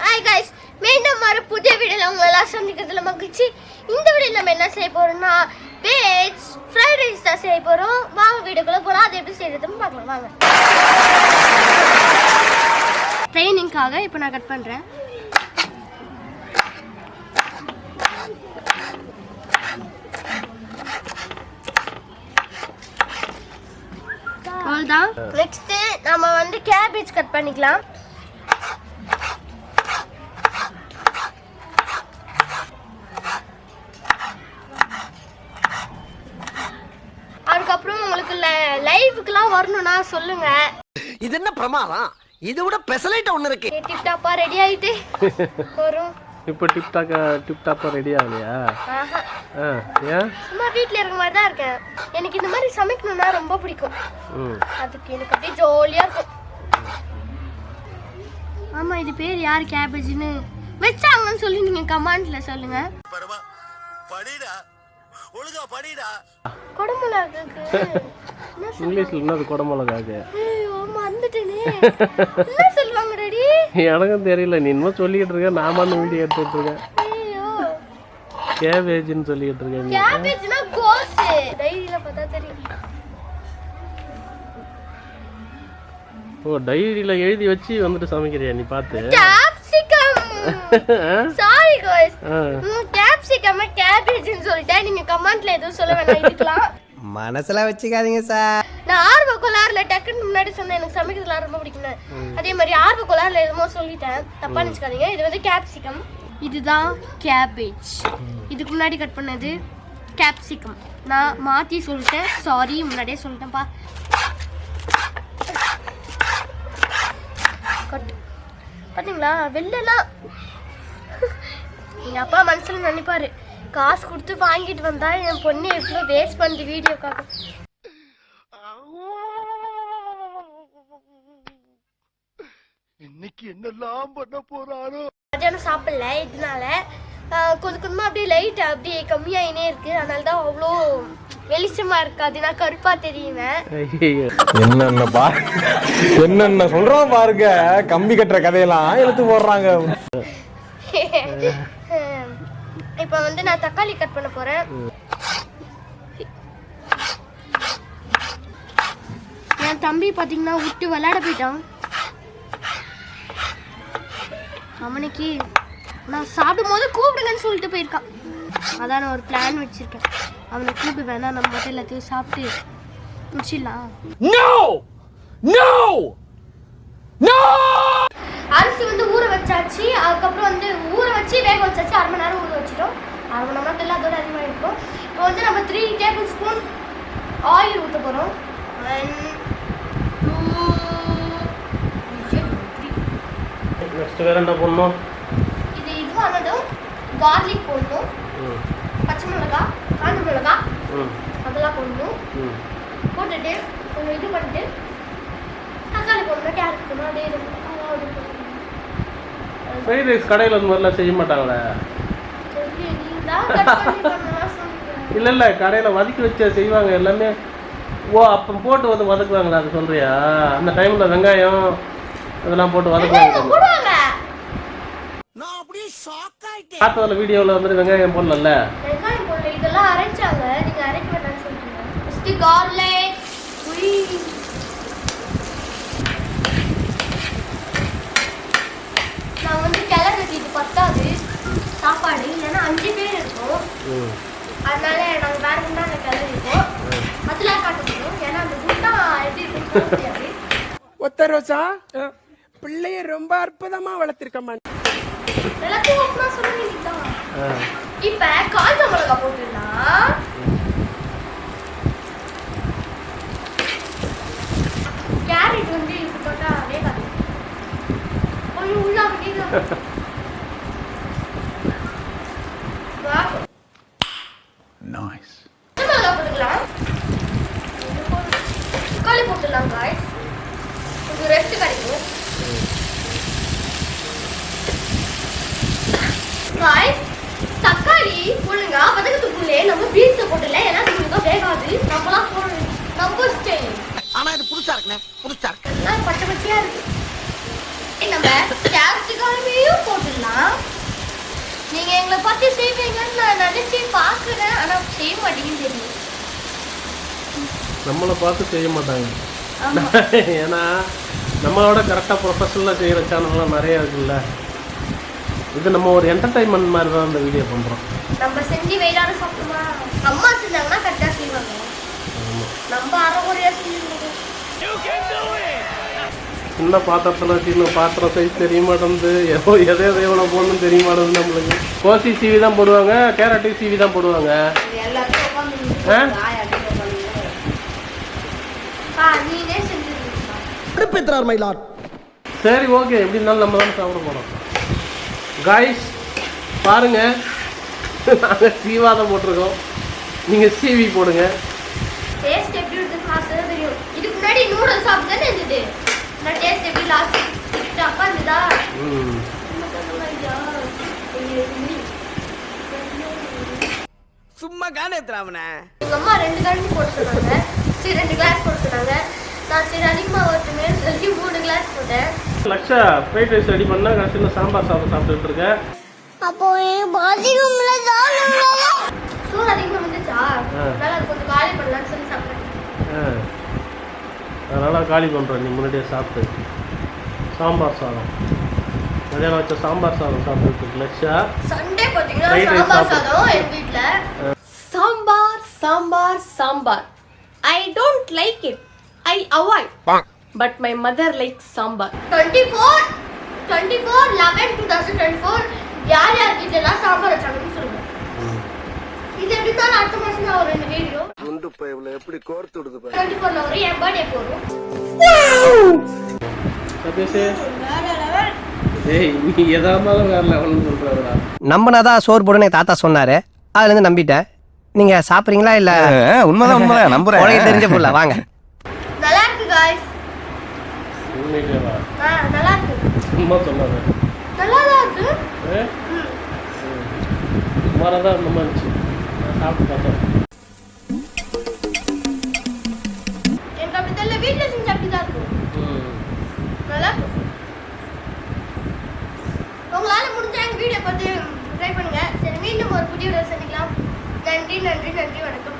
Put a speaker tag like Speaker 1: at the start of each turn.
Speaker 1: Hi guys மீண்டும் ஒரு புதிய வீடியோல உங்களை எல்லாம் சந்திக்கிறதுல மகிழ்ச்சி. இந்த வீடியோல நம்ம என்ன செய்ய போறோம்னா வெஜ் ஃப்ரைட் ரைஸ் தான் செய்ய போறோம். வாங்க வீடியோக்குள்ள போலாம். அது எப்படி செய்யறதுன்னு பார்க்கலாம் வாங்க. ட்ரைனிங்காக இப்போ நான் கட் பண்றேன். அவ்வளவுதான். நெக்ஸ்ட் நாம வந்து கேபேஜ் கட் பண்ணிக்கலாம். அதுக்கப்புறம் உங்களுக்கு லைவுக்குலாம் வரணும்னா சொல்லுங்க.
Speaker 2: இது என்ன பிரமாதம்? இது விட பெசலைட் ஒன்னு இருக்கு.
Speaker 1: டிப் டாப்பா ரெடி ஆயிட்டு வரும்.
Speaker 3: இப்போ டிப் டாப்பா ரெடி ஆகலையா? ஏன்
Speaker 1: சும்மா வீட்ல இருக்க மாதிரி தான் இருக்கேன். எனக்கு இந்த மாதிரி சமைக்கணும்னா ரொம்ப பிடிக்கும். அதுக்கு எனக்கு அப்படியே ஜாலியா இருக்கும். ஆமா இது பேர் யார் கேபேஜ்னு வெச்சாங்கன்னு சொல்லி நீங்க கமெண்ட்ல சொல்லுங்க.
Speaker 2: படிடா ஒழுங்கா படிடா.
Speaker 1: கொடமிளகாக்கு
Speaker 3: இங்கிலீஷ்ல என்னது கொடமிளகாக்கு?
Speaker 1: ஐயோ மறந்துட்டேனே. என்ன சொல்வாங்க ரெடி?
Speaker 3: எனக்கும் தெரியல. நீ இன்னும் சொல்லிட்டு இருக்க. நாம அந்த வீடியோ எடுத்துட்டு இருக்கேன்.
Speaker 1: ஐயோ
Speaker 3: கேபேஜ்னு சொல்லிட்டு இருக்கேன்.
Speaker 1: கேபேஜ்னா கோஸ். டைரியில பார்த்தா தெரியும்.
Speaker 3: ஓ டைரியில எழுதி வச்சு வந்துட்டு சமைக்கிறியா நீ பார்த்து?
Speaker 1: கேப்சிகம். Sorry guys. கேப்சிகம் கேபேஜ்னு சொல்லிட்டேன். நீங்க கமெண்ட்ல எதுவும் சொல்ல வேண்டாம் இதுக்கலாம்.
Speaker 2: மனசுல வச்சுக்காதீங்க சார்.
Speaker 1: நான் ஆர்வ கோளாறுல டக்குன்னு முன்னாடி சொன்னேன் எனக்கு சமைக்கிறதுலாம் ரொம்ப பிடிக்கும். அதே மாதிரி ஆர்வ கோளாறுல எதுமோ சொல்லிட்டேன். தப்பா நினைச்சுக்காதீங்க. இது வந்து கேப்சிகம். இதுதான் கேபேஜ். இதுக்கு முன்னாடி கட் பண்ணது கேப்சிகம். நான் மாத்தி சொல்லிட்டேன். சாரி முன்னாடியே சொல்லிட்டேன்ப்பா. கட் பாத்தீங்களா வெள்ளலாம். எங்க அப்பா மனசுல நினைப்பாரு காசு கொடுத்து வாங்கிட்டு வந்தா என் பொண்ணு எவ்வளவு வேஸ்ட் பண்ணி வீடியோக்காக.
Speaker 2: இன்னைக்கு என்னெல்லாம் பண்ண போறாரோ.
Speaker 1: மத்தியானம் சாப்பிடல இதனால கொஞ்சம் கொஞ்சமா அப்படியே லைட் அப்படியே கம்மியாயினே இருக்கு. அதனால தான் அவ்வளோ வெளிச்சமா இருக்காது. நான் கருப்பா தெரியுவேன்.
Speaker 4: என்னென்ன சொல்றோம் பாருங்க. கம்பி கட்டுற கதையெல்லாம் எடுத்து போடுறாங்க.
Speaker 1: இப்போ வந்து நான் தக்காளி கட் பண்ண போறேன். என் தம்பி பாத்தீங்கன்னா விட்டு விளையாட போயிட்டான். அவனுக்கு நான் சாப்பிடும் போது கூப்பிடுங்கன்னு சொல்லிட்டு போயிருக்கான். அதான் நான் ஒரு பிளான் வச்சிருக்கேன். அவனை கூப்பிட்டு வேணா நம்ம மட்டும் எல்லாத்தையும் சாப்பிட்டு முடிச்சிடலாம். அரிசி வந்து ஊற வச்சாச்சு. அதுக்கப்புறம் வந்து ஊற வச்சு வேக வச்சாச்சு. 1/2 மணி நேரம் ஊற வச்சிட்டோம். 1/2 மணி நேரம் எல்லாம் அதோட அதிகமாக இருக்கும். இப்போ வந்து நம்ம 3 டேபிள் ஸ்பூன் ஆயில் ஊற்ற போகிறோம். 1 2 3.
Speaker 3: நெக்ஸ்ட் வேற என்ன பண்ணணும்?
Speaker 1: இது ஆனதும் கார்லிக் போடணும். பச்சை மிளகா காஞ்ச மிளகா அதெல்லாம் போடணும். போட்டுட்டு கொஞ்சம் இது பண்ணிட்டு தக்காளி போடணும். கேரட் போடணும். அதே
Speaker 3: ஃப்ரைட் ரைஸ் கடையில் வந்து மாதிரிலாம் செய்ய மாட்டாங்களே? இல்லை கடையில் வதக்கி வச்ச செய்வாங்க எல்லாமே. ஓ அப்போ போட்டு வந்து வதக்குவாங்களா? அது சொல்றியா? அந்த டைமில் வெங்காயம் அதெல்லாம் போட்டு வதக்குவாங்க. பார்த்ததில் வீடியோவில் வந்துட்டு வெங்காயம் போடல.
Speaker 1: வெங்காயம் போடல. இதெல்லாம் அரைச்சாங்க. நீங்கள் அரைக்க வேண்டாம்னு சொல்றீங்க. First garlic. நான் வந்து கிளறு இது பத்தாது சாப்பாடு. இல்லைன்னா 5 பேர் இருக்கும். அதனால நாங்கள் வேற குண்டா அந்த கிளறு இருக்கோம். அதெல்லாம் காட்ட முடியும். ஏன்னா அந்த குண்டா எப்படி இருக்கும் தெரியாது.
Speaker 5: ஒத்த ரோசா பிள்ளைய ரொம்ப அற்புதமா வளர்த்திருக்கமா.
Speaker 1: எல்லாத்தையும் ஒப்பனா சொல்ல வேண்டியதுதான். இப்ப காஞ்ச மிளகா போட்டுடலாம். கேரட் வந்து இது போட்டா வேகாது. கொஞ்சம் உள்ள அப்படியே
Speaker 4: நைஸ்.
Speaker 1: மிளகா போட்டுக்கலாம். தக்காளி போட்டுடலாம் காய்ஸ். கொஞ்சம் ரெஸ்ட் கிடைக்கும். காய்ஸ் தக்காளி போடுங்க. வதக்கத்துக்குள்ளே நம்ம பீன்ஸை போட்டுடலாம். ஏன்னா இது வேகாது. நம்மளாம் போடணும். நம்ம ஸ்டைல்.
Speaker 2: ஆனா இது புதுசா இருக்குண்ணே. புதுசா இருக்கு.
Speaker 1: பச்சை பச்சையா இருக்கு. நம்ம கேப்சிகமையும் போட்டு மாதிரி செய்வீங்கன்னு நான் நினைச்சு பாக்குறேன், ஆனா செய்ய மாட்டீங்கன்னு தெரியும்.
Speaker 3: நம்மளை பார்த்து செய்ய மாட்டாங்க. ஏன்னா நம்மளோட கரெக்டாக ப்ரொஃபஷனலாக செய்கிற சேனல்லாம் நிறைய இருக்குல்ல. இது நம்ம ஒரு என்டர்டைன்மெண்ட் மாதிரி தான் இந்த வீடியோ பண்ணுறோம்.
Speaker 1: நம்ம செஞ்சு வெயிலான சாப்பிடுமா? அம்மா செஞ்சாங்கன்னா கரெக்டாக செய்வாங்க, நம்ம அரைகுறையாக செய்வாங்க.
Speaker 3: சின்ன பாத்திரத்தில் சின்ன பாத்திரம் சைஸ் தெரிய மாட்டேங்குது, எதை எவ்வளோ போடணும்னு தெரிய மாட்டேங்குது நம்மளுக்கு. கோசி சீவி தான் போடுவாங்க, கேரட்டு சீவி தான் போடுவாங்க.
Speaker 1: நீனே செஞ்சிருக்கீங்க.
Speaker 3: சரி ஓகே, எப்படி இருந்தாலும் நம்ம தானே சாப்பிட போகிறோம். காய்ஸ் பாருங்க, நாங்கள் சீவாதான் போட்டிருக்கோம், நீங்கள் சீவி போடுங்க.
Speaker 1: டேஸ்ட் எப்படி இருக்குன்னு லாஸ்ட் தான் தெரியும். இதுக்கு முன்னாடி நூடுல்ஸ் சாப்பிட்டு தானே இருந்தது. நான் டேஸ்ட் எப்படி லாஸ்ட் அப்பா இருந்ததா?
Speaker 2: சும்மா காண எத்துறாமனே.
Speaker 1: எங்க அம்மா 2 கரண்டி போட்டு சொன்னாங்க, சரி 2 கிளாஸ் போட்டு சொன்னாங்க. நான் சரி அதிகமாக வருதுமே சொல்லி 3 கிளாஸ் போட்டேன்.
Speaker 3: லக்ஷா ஃப்ரைட் ரைஸ் ரெடி பண்ணால் கடைசியில் சாம்பார் சாதம் சாப்பிட்டுட்டு இருக்கேன்.
Speaker 1: அப்போ அதிகமாக சோறு அதிகமாக வந்துச்சா, அதனால அது கொஞ்சம் காலி பண்ணலான்னு சொல்லி சாப்பிட்டேன்.
Speaker 3: அதனால் காலி பண்ணுறேன். நீ முன்னாடியே சாப்பிட்டு சாம்பார் சாதம் மதியானம் வச்ச சாம்பார் சாதம் சாப்பிட்டுருக்கு லக்ஷா.
Speaker 1: சண்டே பார்த்தீங்கன்னா சாம்பார் சாதம் எங்கள் வீட்டில்.
Speaker 6: Sambar sambar sambar. I don't like it. I avoid. But my mother likes sambar.
Speaker 1: 24/11/2024 யார் யார் வீட்டிலலாம் சாம்பார் வச்சாங்கன்னு சொல்லுங்க. இது எப்படி தான் அடுத்த மாதம் தான் வரும் இந்த வீடியோ.
Speaker 2: குண்டு பைப்ல எப்படி கோர்த்து விடுது பாரு.
Speaker 1: 24ல வரும், என் பர்த்டே போகும்.
Speaker 3: ஏய் நீ எதா இருந்தாலும் வேற லெவல்னு சொல்கிறா.
Speaker 2: நம்பினாதான் சோறு போடுன்னு எங்க தாத்தா சொன்னாரு, அதுல இருந்து நம்பிட்டேன். நீங்க சாப்பிடுறீங்களா இல்ல?
Speaker 4: உண்மைதான் நம்புறேன்.
Speaker 2: உனக்கு தெரிஞ்ச புள்ள வாங்க.
Speaker 1: நல்லா இருக்கு गाइस.
Speaker 3: உண்மையிலேவா?
Speaker 1: நல்லா இருக்கு.
Speaker 3: சும்மா சொல்லாத.
Speaker 1: நல்லா தான் இருக்கு.
Speaker 3: சுமாராக தான் இந்த மாதிரி இருந்துச்சு. நான் சாப்பிட்டு பார்த்தேன்.
Speaker 1: எனக்கு அப்படி தெரியல, வீட்டில் செஞ்சு அப்படி தான் இருக்கும். நல்லா இருக்கு. உங்களால் முடிஞ்ச எங்கள் வீடியோ பார்த்து ட்ரை பண்ணுங்க. சரி, மீண்டும் ஒரு புதிய வீடியோ சந்திக்கலாம். நன்றி நன்றி நன்றி, வணக்கம்.